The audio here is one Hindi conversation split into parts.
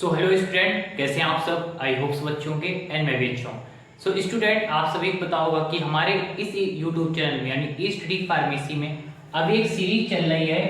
सो हेलो स्टूडेंट, कैसे हैं आप सब। आई होप सब अच्छे होंगे एंड मैं भी अच्छा हूँ। सो स्टूडेंट, आप सभी को पता होगा कि हमारे इस यूट्यूब चैनल में यानी ईस्ट डी फार्मेसी में अभी एक सीरीज चल रही है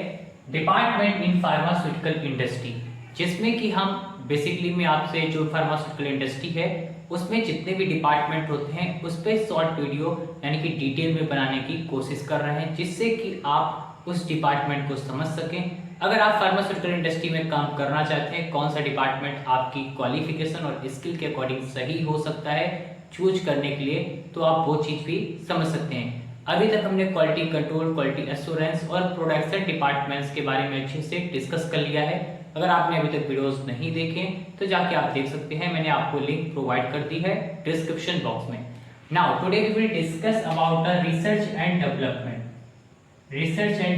डिपार्टमेंट इन फार्मास्यूटिकल इंडस्ट्री, जिसमें कि हम बेसिकली में आपसे जो फार्मास्यूटिकल इंडस्ट्री है उसमें जितने भी डिपार्टमेंट होते हैं उस पर शॉर्ट वीडियो यानी कि डिटेल में बनाने की कोशिश कर रहे हैं, जिससे कि आप उस डिपार्टमेंट को समझ सकें। अगर आप फार्मास्यूटिकल इंडस्ट्री में काम करना चाहते हैं, कौन सा डिपार्टमेंट आपकी क्वालिफिकेशन और स्किल के अकॉर्डिंग सही हो सकता है चूज करने के लिए, तो आप वो चीज भी समझ सकते हैं। अभी तक हमने क्वालिटी कंट्रोल, क्वालिटी एश्योरेंस और प्रोडक्शन डिपार्टमेंट्स के बारे में अच्छे से डिस्कस कर लिया है। अगर आपने अभी तक वीडियोस नहीं देखे तो जाके आप देख सकते हैं, मैंने आपको लिंक प्रोवाइड कर दी है डिस्क्रिप्शन बॉक्स में। Now today we will discuss about the research and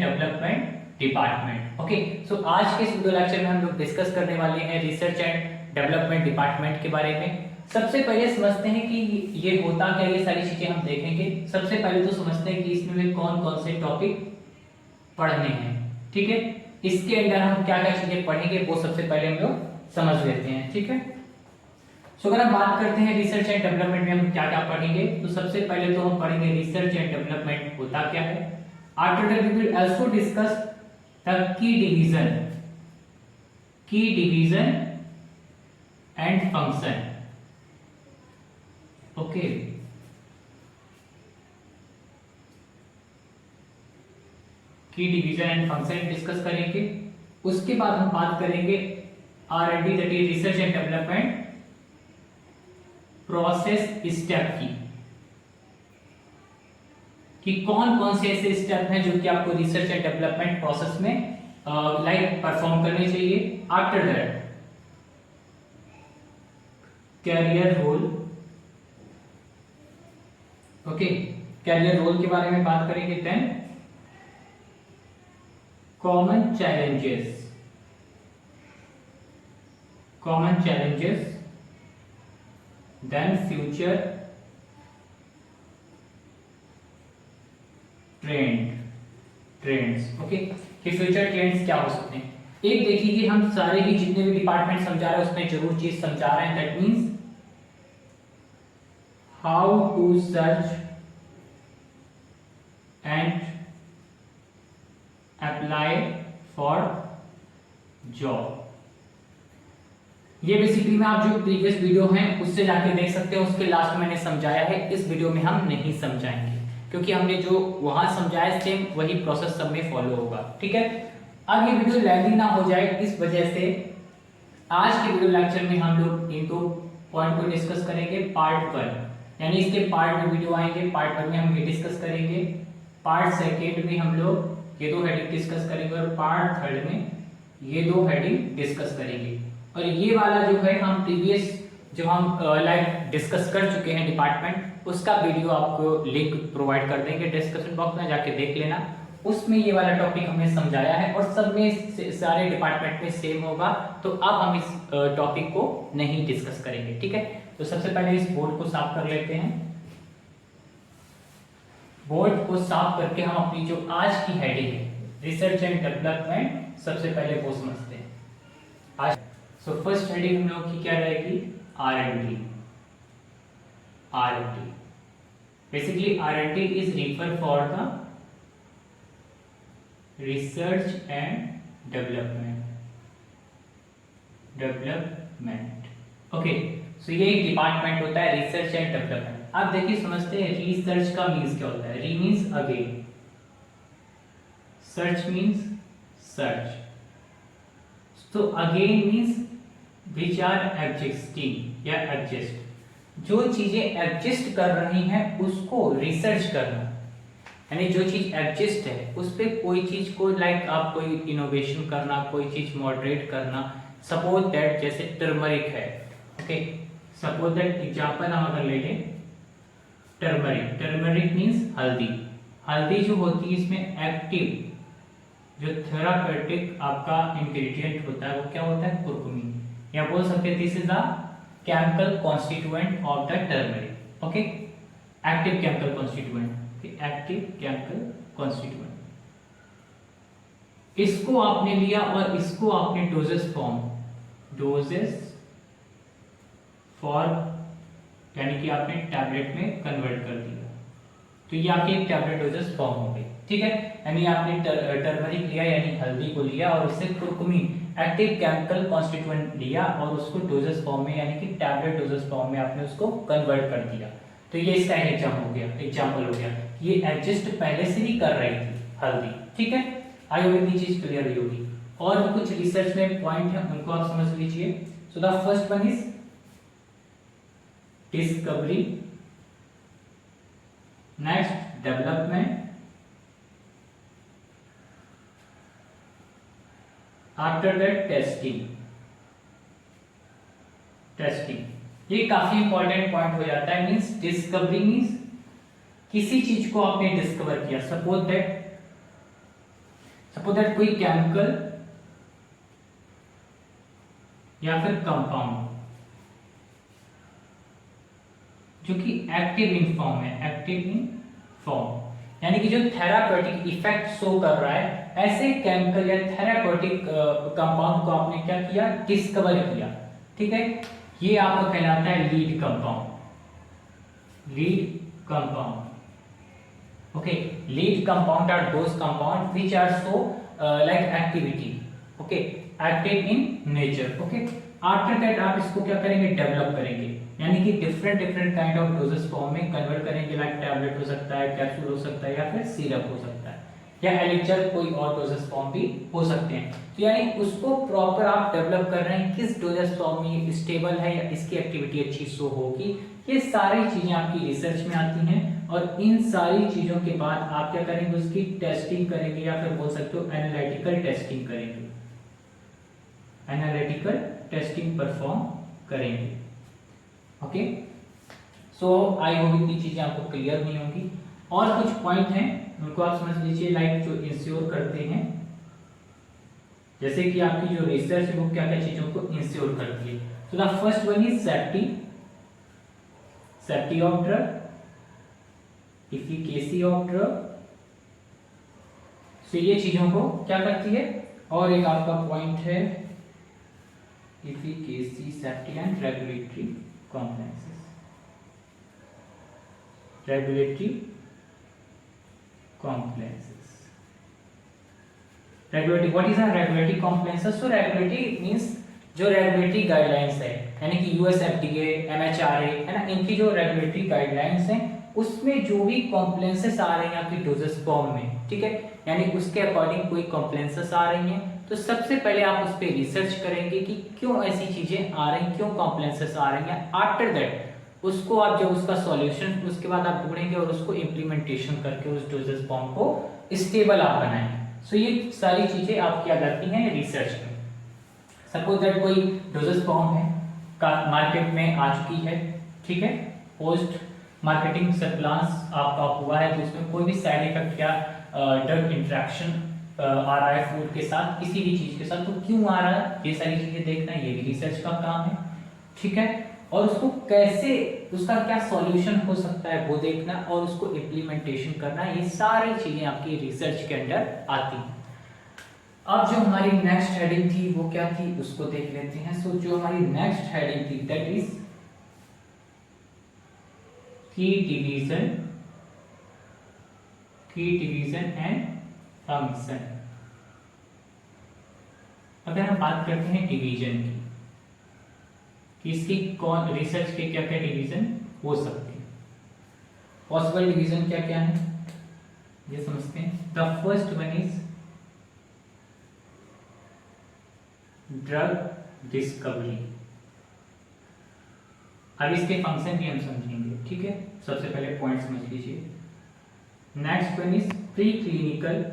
development department. Okay, so आज के इस वीडियो लेक्चर में हम लोग डिस्कस करने वाले हैं रिसर्च एंड डेवलपमेंट डिपार्टमेंट के बारे में। सबसे पहले समझते हैं कि ये होता क्या, ये सारी चीजें हम देखेंगे। सबसे पहले तो समझते हैं कि इसमें कौन कौन से टॉपिक पढ़ने हैं, ठीक है। इसके अंदर हम क्या क्या चीजें पढ़ेंगे वो सबसे पहले हम लोग समझ लेते हैं, ठीक है। सो अगर हम बात करते हैं रिसर्च एंड डेवलपमेंट में हम क्या क्या पढ़ेंगे, तो सबसे पहले तो हम पढ़ेंगे रिसर्च एंड डेवलपमेंट होता क्या है। After that we will also discuss the key division and function. Okay, key division and function discuss करेंगे। उसके बाद हम बात करेंगे R&D, that is research and development process step कि कौन कौन से ऐसे स्टेप हैं जो कि आपको रिसर्च एंड डेवलपमेंट प्रोसेस में परफॉर्म करने चाहिए। After that career role. Okay, career role के बारे में बात करेंगे। Then common challenges, then future trends. Okay, कि फ्यूचर ट्रेंड्स क्या हो सकते हैं। एक देखिए कि हम सारे ही जितने भी डिपार्टमेंट समझा रहे हैं उसमें जरूर चीज समझा रहे हैं, that means how to search and apply for job. ये बेसिकली में आप जो प्रीवियस वीडियो हैं उससे जाके देख सकते हैं, उसके लास्ट में मैंने समझाया है। इस वीडियो में हम नहीं समझाएंगे क्योंकि हमने जो वहां समझाया सेम वही प्रोसेस सब में फॉलो होगा, ठीक है। अब ये वीडियो लेंथी ना हो जाए, इस वजह से आज के वीडियो लेक्चर में हम लोग इन दो पॉइंट को डिस्कस करेंगे। पार्ट 1 यानी इसके पार्ट में वीडियो आएंगे, पार्ट 1 में हम ये डिस्कस करेंगे, पार्ट 2 में हम लोग ये दो हेडिंग डिस्कस करेंगे और पार्ट 3 में ये दो हेडिंग डिस्कस करेंगे। और ये वाला जो है हम प्रीवियस जो हम लाइव डिस्कस कर चुके हैं डिपार्टमेंट, उसका वीडियो आपको लिंक प्रोवाइड कर देंगे डिस्क्रिप्शन बॉक्स में, जाके देख लेना। उसमें ये वाला टॉपिक हमने समझाया है और सब में सारे डिपार्टमेंट में सेम होगा, तो अब हम इस टॉपिक को नहीं डिस्कस करेंगे, ठीक है। तो सबसे पहले इस बोर्ड को साफ कर लेते हैं। बोर्ड को साफ करके हम अपनी जो आज की हेडिंग है रिसर्च एंड डेवलपमेंट, सबसे पहले वो समझते हैं आज। सो फर्स्ट हेडिंग हम लोग की क्या रहेगी, R&D। Basically R&D is refer for the research and development। Okay, so ये एक डिपार्टमेंट होता है रिसर्च एंड डेवलपमेंट। अब देखिए समझते हैं रिसर्च का मीन्स क्या होता है। Re means again, search means search, तो again means which are existing या एग्जिस्ट, जो चीजें एग्जिस्ट कर रही हैं उसको रिसर्च करना, यानी जो चीज एग्जिस्ट है उस पे कोई चीज को लाइक आप कोई इनोवेशन करना, कोई चीज मॉडरेट करना। सपोज दैट जैसे टर्मरिक है, ओके, सपोज दैट एग्जांपल हम अगर ले लें टर्मरिक मींस हल्दी जो होती है इसमें एक्टिव जो थेरापेटिक आपका इंग्रेडिएंट होता है वो क्या होता है, कुरकुमिन, या बोल सकते हैं this is the chemical constituent of the turmeric। okay, active chemical constituent। इसको आपने लिया और इसको आपने डोजेस फॉर्म डोजेस फॉर, यानी कि आपने टैबलेट में कन्वर्ट कर दिया, तो ये आपकी एक टैबलेट डोजेस फॉर्म हो गई। ठीक है, यानी आपने टर्मरिक लिया यानी हल्दी को लिया और उससे कुरकुमीन एक्टिव केमिकल कॉन्स्टिट्यूएंट लिया और उसको डोजेस फॉर्म में यानी कि टैबलेट डोजेस फॉर्म में आपने उसको कन्वर्ट कर दिया। तो ये इसका एग्जाम्पल हो गया। ये एडजस्ट पहले से ही कर रही थी हल्दी। ठीक है, आई होप इतनी चीज क्लियर हुई होगी। और भी कुछ रिसर्च में पॉइंट है उनको आप समझ लीजिए। सो the first one is discovery, next development, after that testing. ये काफी इंपॉर्टेंट पॉइंट हो जाता है। मींस डिस्कवरी मींस किसी चीज को आपने डिस्कवर किया। सपोज दैट कोई केमिकल या फिर कंपाउंड जो कि एक्टिव इन फॉर्म यानी कि जो थेरापेटिक इफेक्ट शो कर रहा है, ऐसे केमिकल या थेरापेटिक कंपाउंड को आपने क्या किया, डिस्कवर किया। ठीक है, ये आपका कहलाता है lead compound. Okay, lead compound are those compound which are so like activity, okay, active in nature. Okay, after that आप इसको क्या करेंगे, डेवलप करेंगे, यानी कि different kind of doses form में कन्वर्ट करेंगे। लाइक टैबलेट हो सकता है, कैप्सूल हो सकता है, या फिर सिरप हो सकता है, या एलिक्चर कोई और डोजेस फॉर्म भी हो सकते हैं। तो यानी उसको प्रॉपर आप डेवलप कर रहे हैं, किस डोजेस फॉर्म में स्टेबल है या इसकी एक्टिविटी अच्छी शो होगी। ये सारी चीजें आपकी रिसर्च में आती हैं और इन सारी चीजों के बाद आप क्या करेंगे, उसकी टेस्टिंग करेंगे या फिर बोल सकते हो एनालिटिकल टेस्टिंग परफॉर्म करेंगे। ओके, सो आई होप इतनी चीजें आपको क्लियर नहीं होंगी। और कुछ पॉइंट हैं उनको आप समझ लीजिए, लाइक जो इंश्योर करते हैं, जैसे कि आपकी जो रिसर्च है वो क्या क्या चीजों को इंश्योर करती है। So the first one is safety of drug, efficacy of drug. So ये चीजों को क्या करती है। और एक आपका पॉइंट है efficacy, safety and regulatory compliances. Regulatory what is a regulatory compliances? So regulatory means जो रेगुलेटरी गाइडलाइंस है, यानी कि यूएस एफडीए, एमएचआरए है ना, इनकी जो रेगुलेटरी गाइडलाइंस हैं उसमें जो भी कॉम्प्लेंसेस आ रही हैं आपकी डोजेस फॉर्म में, ठीक है, यानी उसके अकॉर्डिंग कोई कॉम्प्लेंसेस आ रही हैं, तो सबसे पहले आप उस पर रिसर्च करेंगे कि क्यों ऐसी चीजें आ रही, क्यों कॉम्प्लेंसेस आ रही हैं। आफ्टर दैट उसको आप जब उसका सॉल्यूशन उसके बाद आप ढूंढेंगे और उसको इम्प्लीमेंटेशन करके उस डोजेस फॉर्म को स्टेबल आप बनाएंगे। सो ये सारी चीजें आपकी आ जाती हैं रिसर्च में। सपोज दैट कोई डोजेस फॉर्म है का मार्केट में आ चुकी है, ठीक है, पोस्ट मार्केटिंग सर्विलांस आपका हुआ है, तो उसमें कोई भी साइड इफेक्ट या ड्रग इंटरेक्शन आ रहा है फूड के साथ, किसी भी चीज के साथ, तो क्यों आ रहा है, ये सारी चीजें देखना ये भी रिसर्च का काम है, ठीक है, और उसको कैसे, उसका क्या सॉल्यूशन हो सकता है वो देखना और उसको इम्प्लीमेंटेशन करना, ये सारी चीजें आपकी रिसर्च के अंडर आती हैं। अब जो हमारी नेक्स्ट हेडिंग थी वो क्या थी उसको देख लेते हैं। सो जो हमारी नेक्स्ट हेडिंग थी दैट इज की डिवीजन एंड फंक्शन। अगर हम बात करते हैं डिवीजन की, कि इसकी कौन रिसर्च के क्या क्या डिवीजन हो सकते हैं, पॉसिबल डिवीजन क्या क्या है ये समझते हैं। The first one is drug discovery. अब इसके फंक्शन भी हम समझेंगे, ठीक है, सबसे पहले पॉइंट समझ लीजिए। Next one is pre clinical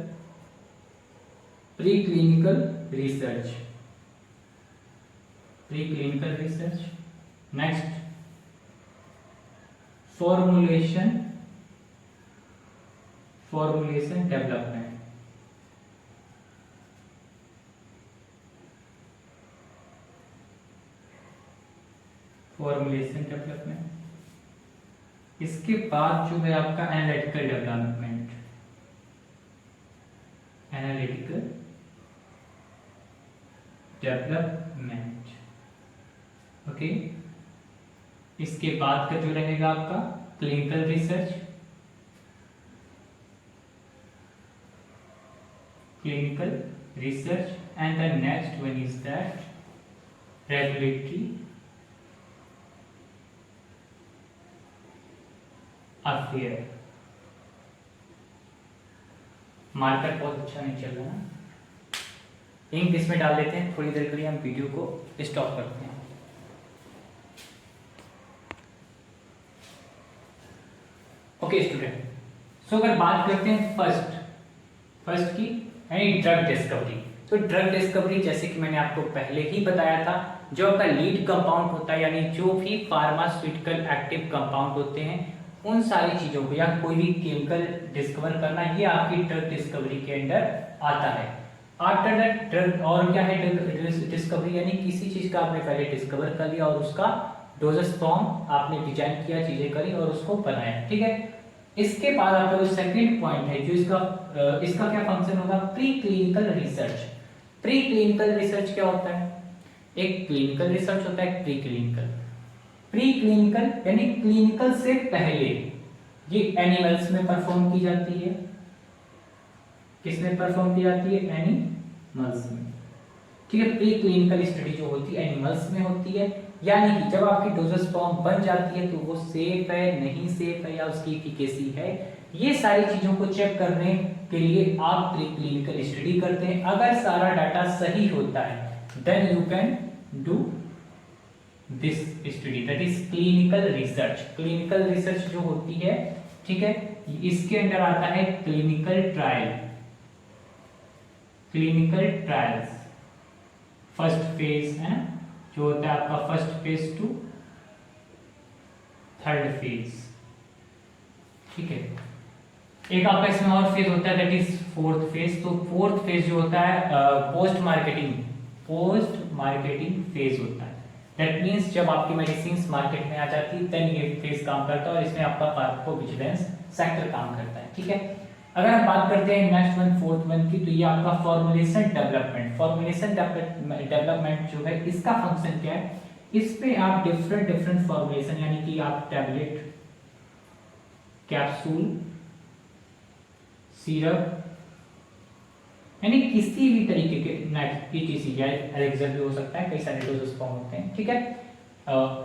research. Next formulation development. इसके बाद जो है आपका एनालिटिकल डेवलपमेंट। ओके। इसके बाद का जो रहेगा आपका clinical research, clinical research, and the next one is that regulatory affair। Marker बहुत अच्छा नहीं चल रहा है, इंक इसमें डाल देते हैं, थोड़ी देर के लिए हम वीडियो को स्टॉप करते हैं। ओके स्टूडेंट, सो अगर बात करते हैं फर्स्ट की यानी ड्रग डिस्कवरी, तो ड्रग डिस्कवरी जैसे कि मैंने आपको पहले ही बताया था, जो आपका लीड कंपाउंड होता है यानी जो भी फार्मास्यूटिकल एक्टिव कंपाउंड होते हैं उन सारी चीजों को या कोई भी केमिकल डिस्कवर करना, ये आपकी ड्रग डिस्कवरी के अंडर आता है। आफ्टर दैट ड्रग, और क्या है ड्रग डिस्कवरी, यानी किसी चीज का आपने पहले डिस्कवर कर लिया और उसका डोजेस फॉर्म आपने डिजाइन किया, चीजें करी और उसको बनाया, ठीक है। इसके बाद आपका जो सेकंड पॉइंट है, जो इसका क्या फंक्शन होगा, pre clinical research. Pre clinical research क्या होता है, एक क्लिनिकल रिसर्च होता है, प्री क्लिनिकल। प्री क्लिनिकल यानी क्लिनिकल से पहले, ये एनिमल्स में परफॉर्म की जाती है। किसमें परफॉर्म की जाती है, एनिमल्स में, ठीक है। प्री क्लिनिकल स्टडी जो होती है एनिमल्स में होती है, यानी कि जब आपकी डोजेस फॉर्म बन जाती है तो वो सेफ है, नहीं सेफ है, या उसकी एफिकेसी है, ये सारी चीजों को चेक करने के लिए आप प्री क्लिनिकल स्टडी करते हैं। अगर सारा डाटा सही होता है then you can do this study, that is clinical research. Clinical research जो होती है, ठीक है, इसके अंदर आता है clinical trial. Clinical trials first phase है ना, जो होता है आपका first phase two third phase, ठीक है। एक आपका इसमें और फेज होता है दैट इज फोर्थ फेज। तो फोर्थ फेज जो होता है पोस्ट मार्केटिंग फेज होता है। दैट मींस जब आपकी मेडिसिन मार्केट में आ जाती है देन ये फेज काम करता है और इसमें आपका फार्माकोविजिलेंस सेक्टर काम करता है, ठीक है। अगर हम बात करते हैं नेक्स्ट वन फोर्थ वन की, तो ये आपका फॉर्मुलेशन डेवलपमेंट। फॉर्मुलेशन डेवलपमेंट जो है इसका फंक्शन क्या है, इस पे आप डिफरेंट फॉर्मुलेशन यानी कि आप टैबलेट, कैप्सूल, सिरप, यानी किसी भी तरीके के पीटीसी या एलेक्सर भी हो सकता है, कई सारे डोजेस फॉर्म होते हैं, ठीक है।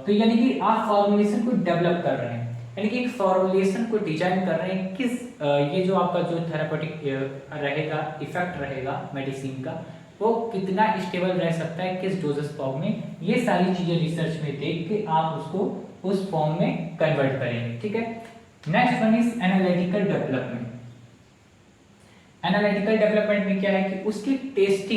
तो यानी कि आप फॉर्मुलेशन को डेवलप कर रहे हैं, यानी कि एक फॉर्मुलेशन को डिजाइन कर रहे हैं, किस ये जो आपका जो थेरापेटिक रहेगा, इफेक्ट रहेगा मेडिसिन का, वो कितना स्टेबल रह सकता है किस डोजेस फॉर्म में, ये सारी चीजें रिसर्च में देख के आप उसको उस फॉर्म में कन्वर्ट करेंगे, ठीक है। Next one is analytical development. Analytical development में क्या है कि उसकी टेस्ट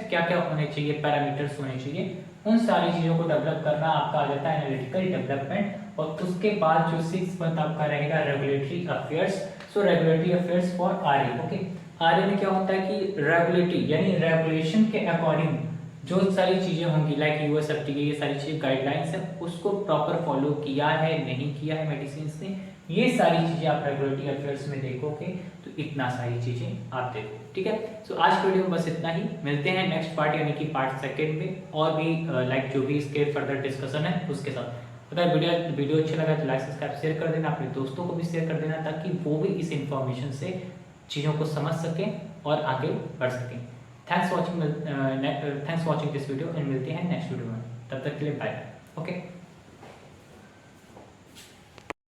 क्या क्या होने चाहिए, पैरामीटर्स होने चाहिए, उन सारी चीजों को डेवलप करना आपका आ जाता है एनालिटिकल डेवलपमेंट। और उसके बाद जो 6th मंथ आपका रहेगा regulatory affairs. So regulatory affairs for R, A. R A क्या होता है कि रेगुलेटरी यानी रेगुलेशन के अकॉर्डिंग जो सारी चीजें होंगी लाइक यूएसएफडीए, ये सारी चीजें गाइडलाइंस है, उसको प्रॉपर फॉलो किया है नहीं किया है मेडिसिन ने, ये सारी चीजें आप रेगुलेटरी अफेयर्स में देखोगे, तो इतना सारी चीजें आप देखो, ठीक है। सो आज के वीडियो में बस इतना ही, मिलते हैं नेक्स्ट पार्ट यानी कि पार्ट सेकंड में, और भी लाइक जो भी इसके फर्दर डिस्कशन है उसके साथ। अगर वीडियो अच्छा लगा तो लाइक सब्सक्राइब शेयर कर देना, अपने दोस्तों को भी शेयर कर देना, ताकि वो भी इस इंफॉर्मेशन से चीज़ों को समझ सकें और आगे बढ़ सकें। Thanks watching this video and मिलते हैं नेक्स्ट वीडियो में, तब तक के लिए बाय, ओके।